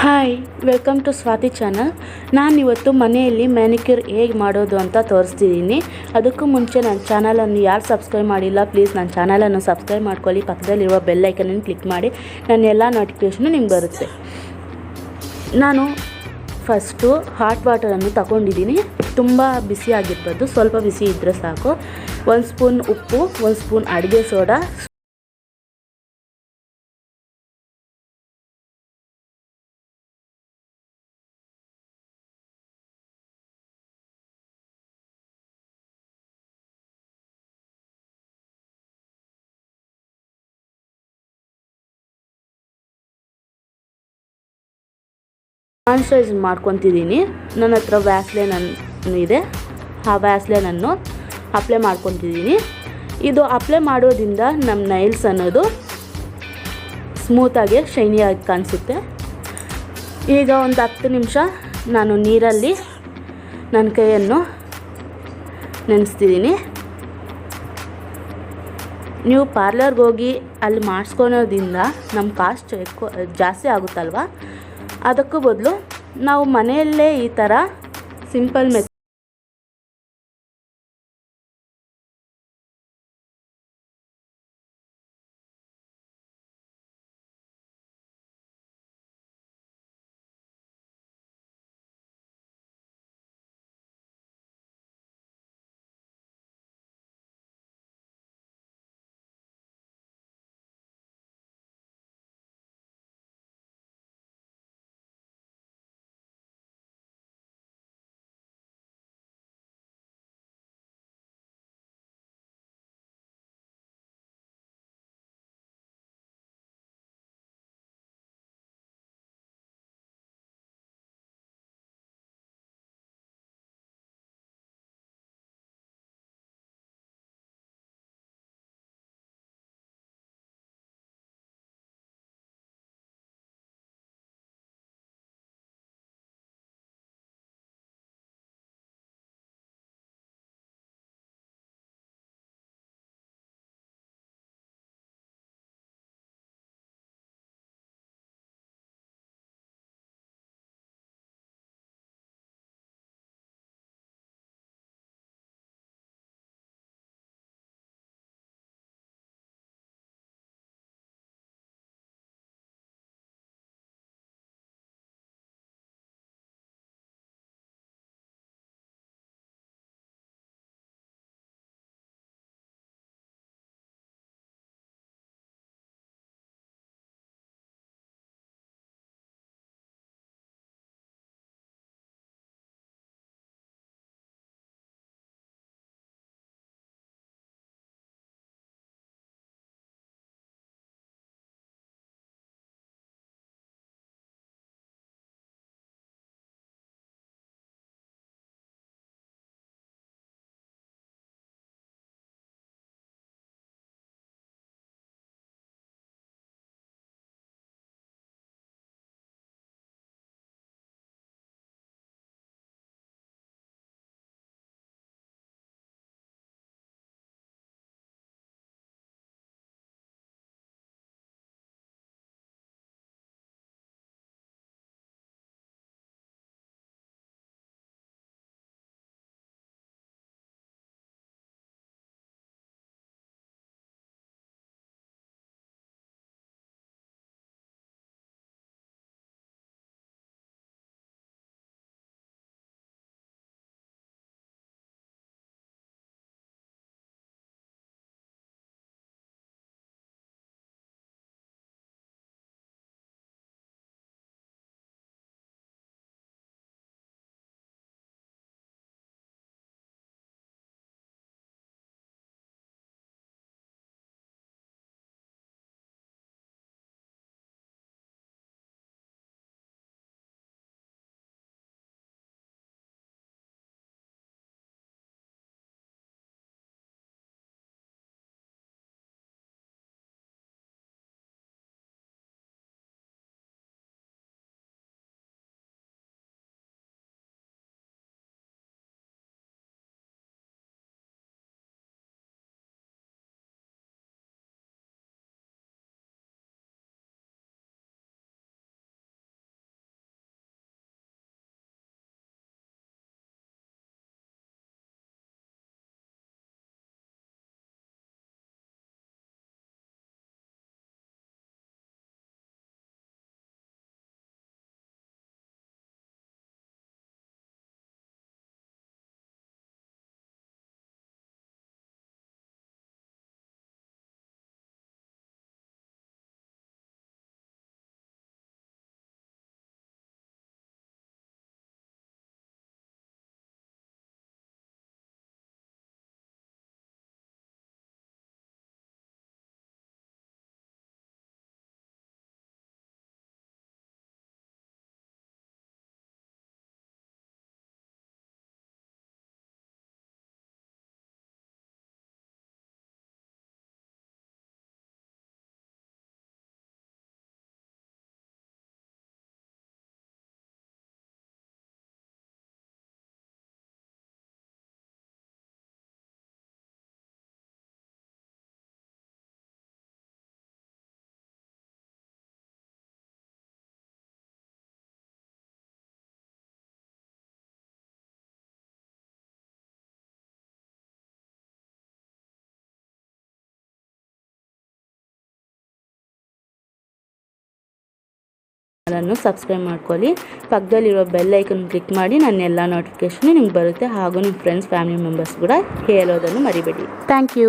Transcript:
Hi, welcome to Swathi channel. ನಾನಿವತ್ತು ಮನೆಯಲ್ಲಿ manicure ಹೇಗೆ ಮಾಡೋದು ಅಂತ ತೋರಿಸ್ತಿದ್ದೀನಿ. ಅದಕ್ಕೂ ಮುಂಚೆ ನನ್ನ ಚಾನಲನ್ನು ಯಾರು ಸಬ್ಸ್ಕ್ರೈಬ್ ಮಾಡಿಲ್ಲ, ಪ್ಲೀಸ್ ನನ್ನ ಚಾನಲನ್ನು ಸಬ್ಸ್ಕ್ರೈಬ್ ಮಾಡ್ಕೊಳ್ಳಿ. ಪಕ್ಕದಲ್ಲಿರುವ ಬೆಲ್ ಐಕನನ್ನು ಕ್ಲಿಕ್ ಮಾಡಿ, ನನ್ನ ಎಲ್ಲ ನೋಟಿಫಿಕೇಷನು ನಿಮ್ಗೆ ಬರುತ್ತೆ. ನಾನು ಫಸ್ಟು ಹಾಟ್ ವಾಟರನ್ನು ತಗೊಂಡಿದ್ದೀನಿ. ತುಂಬ ಬಿಸಿ ಆಗಿರ್ಬಾರ್ದು, ಸ್ವಲ್ಪ ಬಿಸಿ ಇದ್ದರೆ ಸಾಕು. 1 ಸ್ಪೂನ್ ಉಪ್ಪು, 1 ಸ್ಪೂನ್ ಅಡುಗೆ ಸೋಡಾ, ಮಾಯಿಶ್ಚರೈಸ್ ಮಾಡ್ಕೊತಿದ್ದೀನಿ. ನನ್ನ ಹತ್ರ ವ್ಯಾಸ್ಲೈನ್ ಇದೆ, ಆ ವ್ಯಾಸ್ಲೈನನ್ನು ಅಪ್ಲೈ ಮಾಡ್ಕೊತಿದ್ದೀನಿ. ಇದು ಅಪ್ಲೈ ಮಾಡೋದ್ರಿಂದ ನಮ್ಮ ನೈಲ್ಸ್ ಅನ್ನೋದು ಸ್ಮೂತಾಗಿ ಶೈನಿಯಾಗಿ ಕಾಣಿಸುತ್ತೆ. ಈಗ ಒಂದು 10 ನಿಮಿಷ ನಾನು ನೀರಲ್ಲಿ ನನ್ನ ಕೈಯನ್ನು ನೆನೆಸ್ತಿದ್ದೀನಿ. ನೀವು ಪಾರ್ಲರ್ಗೆ ಹೋಗಿ ಅಲ್ಲಿ ಮಾಡಿಸ್ಕೊಳೋದ್ರಿಂದ ನಮ್ಮ ಕಾಸ್ಟ್ ಜಾಸ್ತಿ ಆಗುತ್ತಲ್ವ. ಅದಕ್ಕೂ ಬದಲು ನಾವು ಮನೆಯಲ್ಲೇ ಈ ಥರ ಸಿಂಪಲ್ ಚಾನಲನ್ನು ಸಬ್ಸ್ಕ್ರೈಬ್ ಮಾಡ್ಕೊಳ್ಳಿ. ಪಕ್ಕದಲ್ಲಿರೋ ಬೆಲ್ ಐಕನ್ ಕ್ಲಿಕ್ ಮಾಡಿ ನನ್ನ ಎಲ್ಲ ನೋಟಿಫಿಕೇಷನ್ ನಿಮ್ಗೆ ಬರುತ್ತೆ. ಹಾಗೂ ನಿಮ್ಮ ಫ್ರೆಂಡ್ಸ್ ಫ್ಯಾಮಿಲಿ ಮೆಂಬರ್ಸ್ ಕೂಡ ಹೇಳೋದನ್ನು ಮರಿಬೇಡಿ. Thank you.